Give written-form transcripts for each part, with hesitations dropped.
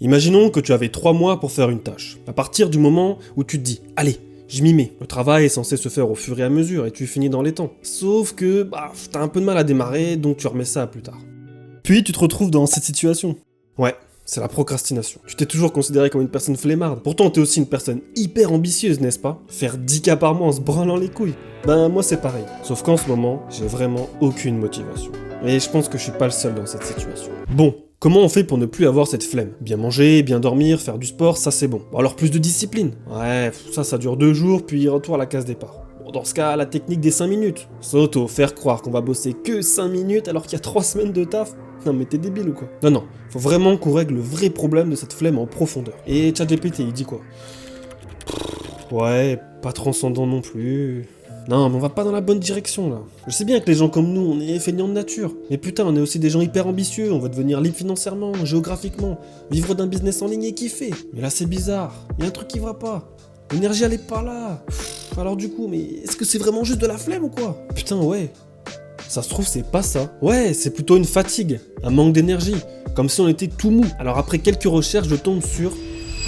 Imaginons que tu avais 3 mois pour faire une tâche. À partir du moment où tu te dis « Allez, je m'y mets ». Le travail est censé se faire au fur et à mesure et tu finis dans les temps. Sauf que, t'as un peu de mal à démarrer, donc tu remets ça à plus tard. Puis tu te retrouves dans cette situation. Ouais, c'est la procrastination. Tu t'es toujours considéré comme une personne flemmarde. Pourtant, t'es aussi une personne hyper ambitieuse, n'est-ce pas? Faire 10K par mois en se branlant les couilles. Moi c'est pareil. Sauf qu'en ce moment, j'ai vraiment aucune motivation. Et je pense que je suis pas le seul dans cette situation. Bon, comment on fait pour ne plus avoir cette flemme? Bien manger, bien dormir, faire du sport, ça c'est bon. Bon alors plus de discipline. Ouais, ça dure 2 jours, puis retour à la case départ. Bon, dans ce cas, la technique des 5 minutes. Soto, faire croire qu'on va bosser que 5 minutes alors qu'il y a 3 semaines de taf. Non mais t'es débile ou quoi? Non, faut vraiment qu'on règle le vrai problème de cette flemme en profondeur. Et ChatGPT, il dit quoi? Ouais, pas transcendant non plus. Non, mais on va pas dans la bonne direction, là. Je sais bien que les gens comme nous, on est feignants de nature. Mais putain, on est aussi des gens hyper ambitieux, on va devenir libre financièrement, géographiquement, vivre d'un business en ligne et kiffer. Mais là, c'est bizarre. Il y a un truc qui va pas. L'énergie, elle est pas là. Alors du coup, mais est-ce que c'est vraiment juste de la flemme ou quoi? Putain, ouais. Ça se trouve, c'est pas ça. Ouais, c'est plutôt une fatigue, un manque d'énergie. Comme si on était tout mou. Alors après quelques recherches, je tombe sur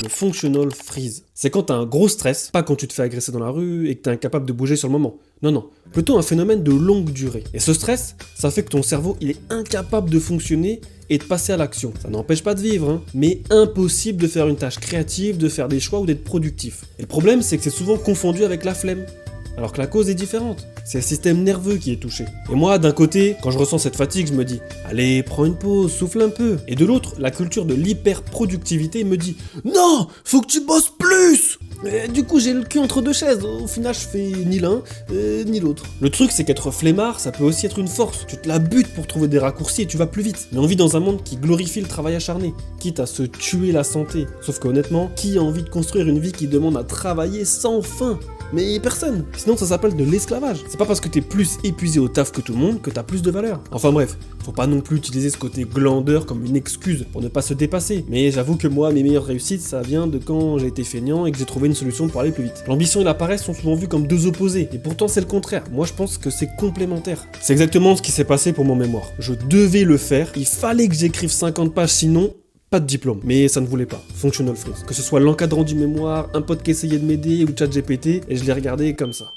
le functional freeze. C'est quand t'as un gros stress, pas quand tu te fais agresser dans la rue et que t'es incapable de bouger sur le moment. Non, plutôt un phénomène de longue durée. Et ce stress, ça fait que ton cerveau, il est incapable de fonctionner et de passer à l'action. Ça n'empêche pas de vivre, hein, mais impossible de faire une tâche créative, de faire des choix ou d'être productif. Et le problème, c'est que c'est souvent confondu avec la flemme. Alors que la cause est différente, c'est le système nerveux qui est touché. Et moi, d'un côté, quand je ressens cette fatigue, je me dis « Allez, prends une pause, souffle un peu ». Et de l'autre, la culture de l'hyper-productivité me dit « Non, faut que tu bosses plus !» Et du coup, j'ai le cul entre deux chaises, au final, je fais ni l'un, ni l'autre. Le truc, c'est qu'être flemmard, ça peut aussi être une force. Tu te la butes pour trouver des raccourcis et tu vas plus vite. Mais on vit dans un monde qui glorifie le travail acharné, quitte à se tuer la santé. Sauf qu'honnêtement, qui a envie de construire une vie qui demande à travailler sans fin ? Mais personne. Sinon ça s'appelle de l'esclavage. C'est pas parce que t'es plus épuisé au taf que tout le monde que t'as plus de valeur. Enfin bref, faut pas non plus utiliser ce côté glandeur comme une excuse pour ne pas se dépasser. Mais j'avoue que moi, mes meilleures réussites, ça vient de quand j'ai été feignant et que j'ai trouvé une solution pour aller plus vite. L'ambition et la paresse sont souvent vus comme deux opposés. Et pourtant c'est le contraire. Moi je pense que c'est complémentaire. C'est exactement ce qui s'est passé pour mon mémoire. Je devais le faire. Il fallait que j'écrive 50 pages sinon... pas de diplôme, mais ça ne voulait pas. Functional freeze. Que ce soit l'encadrant du mémoire, un pote qui essayait de m'aider ou ChatGPT, et je l'ai regardé comme ça.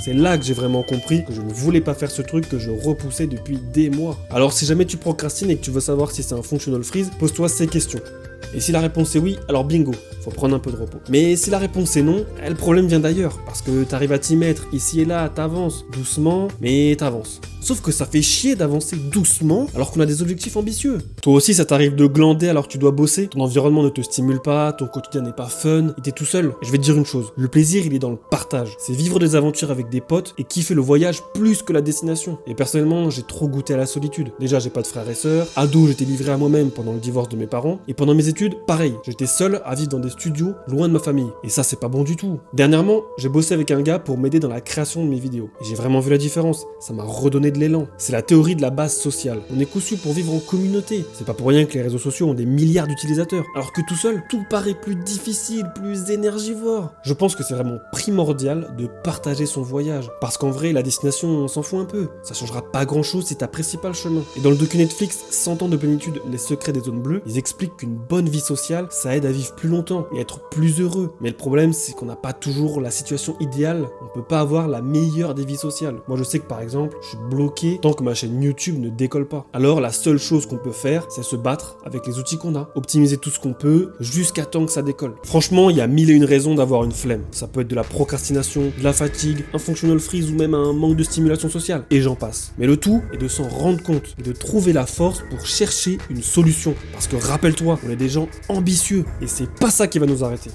C'est là que j'ai vraiment compris que je ne voulais pas faire ce truc que je repoussais depuis des mois. Alors si jamais tu procrastines et que tu veux savoir si c'est un functional freeze, pose-toi ces questions. Et si la réponse est oui, alors bingo, faut prendre un peu de repos. Mais si la réponse est non, le problème vient d'ailleurs, parce que t'arrives à t'y mettre ici et là, t'avances doucement, mais t'avances. Sauf que ça fait chier d'avancer doucement alors qu'on a des objectifs ambitieux. Toi aussi ça t'arrive de glander alors que tu dois bosser, ton environnement ne te stimule pas, ton quotidien n'est pas fun, et t'es tout seul. Je vais te dire une chose, le plaisir il est dans le partage. C'est vivre des aventures avec des potes et kiffer le voyage plus que la destination. Et personnellement, j'ai trop goûté à la solitude. Déjà j'ai pas de frères et sœurs, ado j'étais livré à moi-même pendant le divorce de mes parents, et pendant mes études, pareil, j'étais seul à vivre dans des studios loin de ma famille. Et ça c'est pas bon du tout. Dernièrement, j'ai bossé avec un gars pour m'aider dans la création de mes vidéos. Et j'ai vraiment vu la différence, ça m'a redonné de l'élan. C'est la théorie de la base sociale. On est conçu pour vivre en communauté. C'est pas pour rien que les réseaux sociaux ont des milliards d'utilisateurs. Alors que tout seul, tout paraît plus difficile, plus énergivore. Je pense que c'est vraiment primordial de partager son voyage. Parce qu'en vrai, la destination, on s'en fout un peu. Ça changera pas grand chose si t'apprécies pas le chemin. Et dans le docu Netflix 100 ans de plénitude, les secrets des zones bleues, ils expliquent qu'une bonne vie sociale, ça aide à vivre plus longtemps et être plus heureux. Mais le problème, c'est qu'on n'a pas toujours la situation idéale. On peut pas avoir la meilleure des vies sociales. Moi, je sais que par exemple, je suis bloqué tant que ma chaîne YouTube ne décolle pas. Alors la seule chose qu'on peut faire, c'est se battre avec les outils qu'on a, optimiser tout ce qu'on peut jusqu'à temps que ça décolle. Franchement, il y a 1001 raisons d'avoir une flemme. Ça peut être de la procrastination, de la fatigue, un functional freeze ou même un manque de stimulation sociale, et j'en passe. Mais le tout est de s'en rendre compte et de trouver la force pour chercher une solution. Parce que rappelle-toi, on est des gens ambitieux et c'est pas ça qui va nous arrêter.